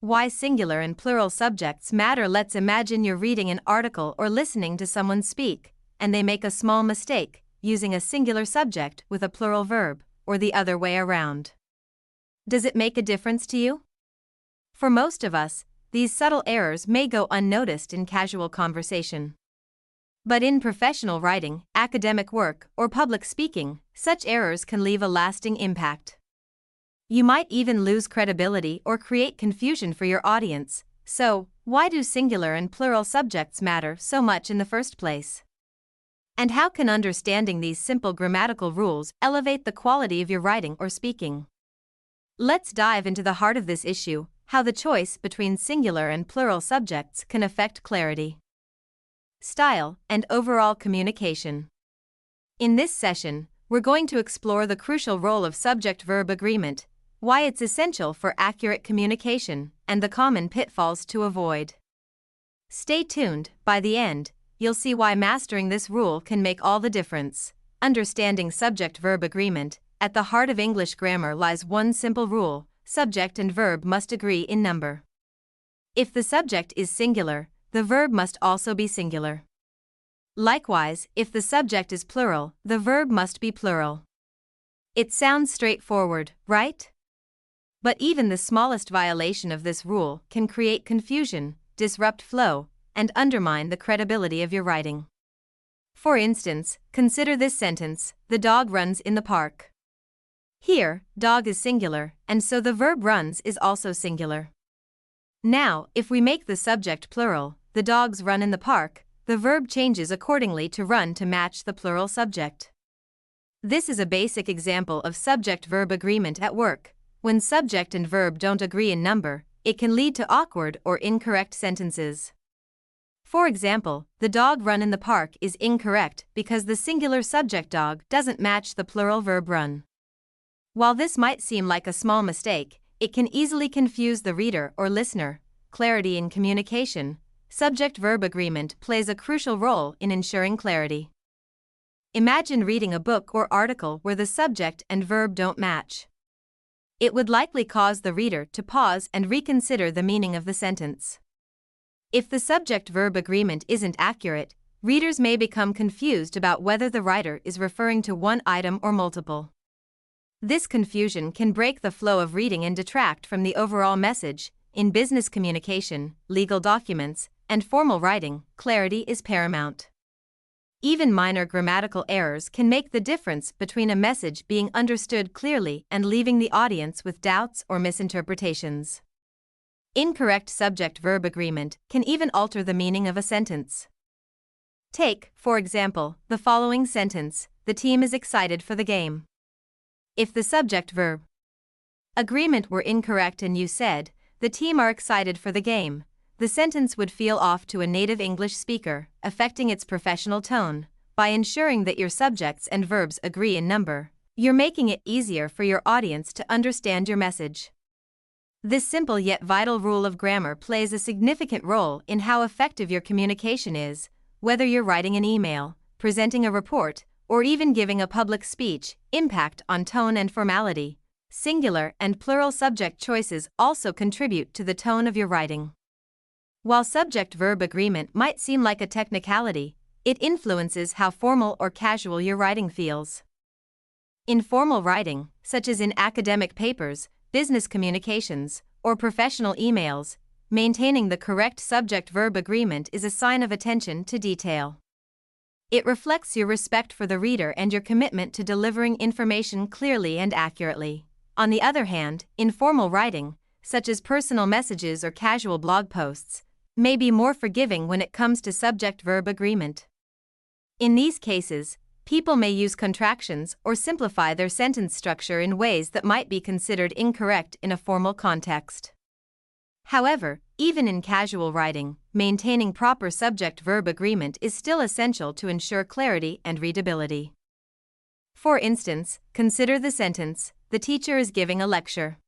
Why singular and plural subjects matter. Let's imagine you're reading an article or listening to someone speak, and they make a small mistake, using a singular subject with a plural verb, or the other way around. Does it make a difference to you? For most of us, these subtle errors may go unnoticed in casual conversation. But in professional writing, academic work, or public speaking, such errors can leave a lasting impact. You might even lose credibility or create confusion for your audience. So, why do singular and plural subjects matter so much in the first place? And how can understanding these simple grammatical rules elevate the quality of your writing or speaking? Let's dive into the heart of this issue: how the choice between singular and plural subjects can affect clarity, style, and overall communication. In this session, we're going to explore the crucial role of subject-verb agreement, why it's essential for accurate communication, and the common pitfalls to avoid. Stay tuned. By the end, you'll see why mastering this rule can make all the difference. Understanding subject-verb agreement. At the heart of English grammar lies one simple rule: subject and verb must agree in number. If the subject is singular, the verb must also be singular. Likewise, if the subject is plural, the verb must be plural. It sounds straightforward, right? But even the smallest violation of this rule can create confusion, disrupt flow, and undermine the credibility of your writing. For instance, consider this sentence: the dog runs in the park. Here, dog is singular, and so the verb runs is also singular. Now, if we make the subject plural, the dogs run in the park, the verb changes accordingly to run to match the plural subject. This is a basic example of subject-verb agreement at work. When subject and verb don't agree in number, it can lead to awkward or incorrect sentences. For example, the dog run in the park is incorrect because the singular subject dog doesn't match the plural verb run. While this might seem like a small mistake, it can easily confuse the reader or listener. Clarity in communication. Subject-verb agreement plays a crucial role in ensuring clarity. Imagine reading a book or article where the subject and verb don't match. It would likely cause the reader to pause and reconsider the meaning of the sentence. If the subject-verb agreement isn't accurate, readers may become confused about whether the writer is referring to one item or multiple. This confusion can break the flow of reading and detract from the overall message. In business communication, legal documents, and formal writing, clarity is paramount. Even minor grammatical errors can make the difference between a message being understood clearly and leaving the audience with doubts or misinterpretations. Incorrect subject-verb agreement can even alter the meaning of a sentence. Take, for example, the following sentence: the team is excited for the game. If the subject-verb agreement were incorrect and you said, the team are excited for the game, the sentence would feel off to a native English speaker, affecting its professional tone. By ensuring that your subjects and verbs agree in number, you're making it easier for your audience to understand your message. This simple yet vital rule of grammar plays a significant role in how effective your communication is, whether you're writing an email, presenting a report, or even giving a public speech. Impact on tone and formality. Singular and plural subject choices also contribute to the tone of your writing. While subject-verb agreement might seem like a technicality, it influences how formal or casual your writing feels. In formal writing, such as in academic papers, business communications, or professional emails, maintaining the correct subject-verb agreement is a sign of attention to detail. It reflects your respect for the reader and your commitment to delivering information clearly and accurately. On the other hand, informal writing, such as personal messages or casual blog posts, may be more forgiving when it comes to subject-verb agreement. In these cases, people may use contractions or simplify their sentence structure in ways that might be considered incorrect in a formal context. However, even in casual writing, maintaining proper subject-verb agreement is still essential to ensure clarity and readability. For instance, consider the sentence, "The teacher is giving a lecture."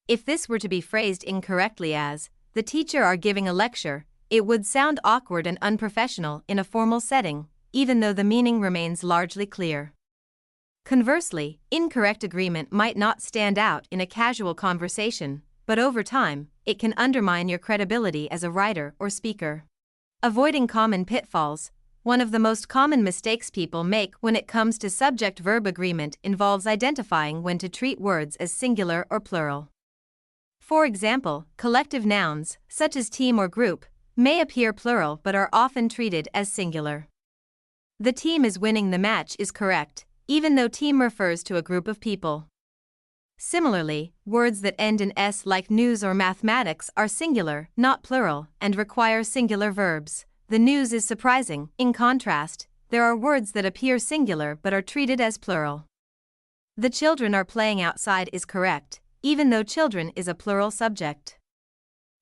If this were to be phrased incorrectly as, "The teacher are giving a lecture," it would sound awkward and unprofessional in a formal setting, even though the meaning remains largely clear. Conversely, incorrect agreement might not stand out in a casual conversation, but over time, it can undermine your credibility as a writer or speaker. Avoiding common pitfalls. One of the most common mistakes people make when it comes to subject-verb agreement involves identifying when to treat words as singular or plural. For example, collective nouns, such as team or group, may appear plural but are often treated as singular. The team is winning the match is correct, even though team refers to a group of people. Similarly, words that end in s like news or mathematics are singular, not plural, and require singular verbs. The news is surprising. In contrast, there are words that appear singular but are treated as plural. The children are playing outside is correct, even though children is a plural subject.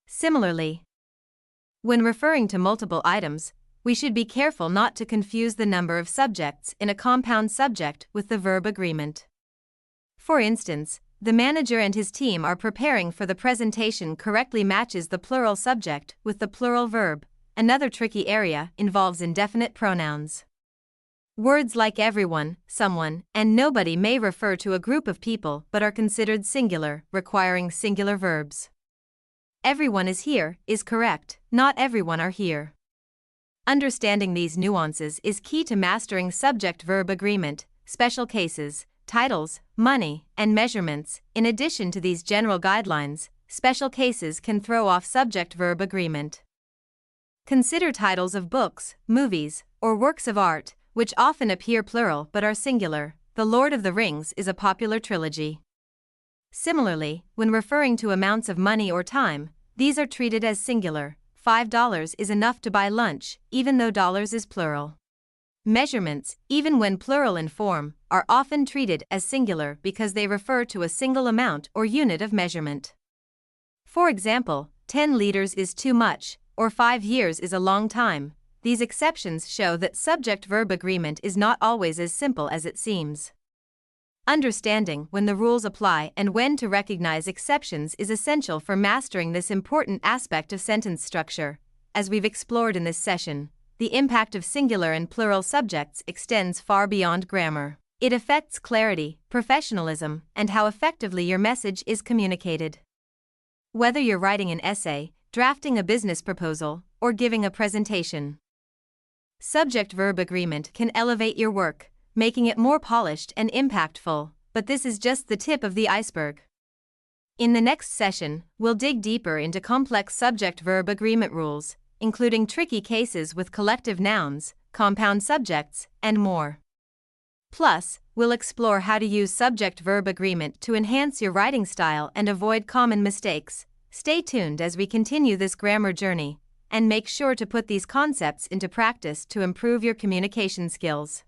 Similarly, when referring to multiple items, we should be careful not to confuse the number of subjects in a compound subject with the verb agreement. For instance, the manager and his team are preparing for the presentation correctly matches the plural subject with the plural verb. Another tricky area involves indefinite pronouns. Words like everyone, someone, and nobody may refer to a group of people but are considered singular, requiring singular verbs. Everyone is here is correct, not everyone are here. Understanding these nuances is key to mastering subject-verb agreement, special cases, titles, money, and measurements. In addition to these general guidelines, special cases can throw off subject-verb agreement. Consider titles of books, movies, or works of art, which often appear plural but are singular. The Lord of the Rings is a popular trilogy. Similarly, when referring to amounts of money or time, these are treated as singular. $5 is enough to buy lunch, even though dollars is plural. Measurements, even when plural in form, are often treated as singular because they refer to a single amount or unit of measurement. For example, 10 liters is too much, or 5 years is a long time. These exceptions show that subject-verb agreement is not always as simple as it seems. Understanding when the rules apply and when to recognize exceptions is essential for mastering this important aspect of sentence structure. As we've explored in this session, the impact of singular and plural subjects extends far beyond grammar. It affects clarity, professionalism, and how effectively your message is communicated. Whether you're writing an essay, drafting a business proposal, or giving a presentation, subject-verb agreement can elevate your work, making it more polished and impactful, but this is just the tip of the iceberg. In the next session, we'll dig deeper into complex subject-verb agreement rules, including tricky cases with collective nouns, compound subjects, and more. Plus, we'll explore how to use subject-verb agreement to enhance your writing style and avoid common mistakes. Stay tuned as we continue this grammar journey, and make sure to put these concepts into practice to improve your communication skills.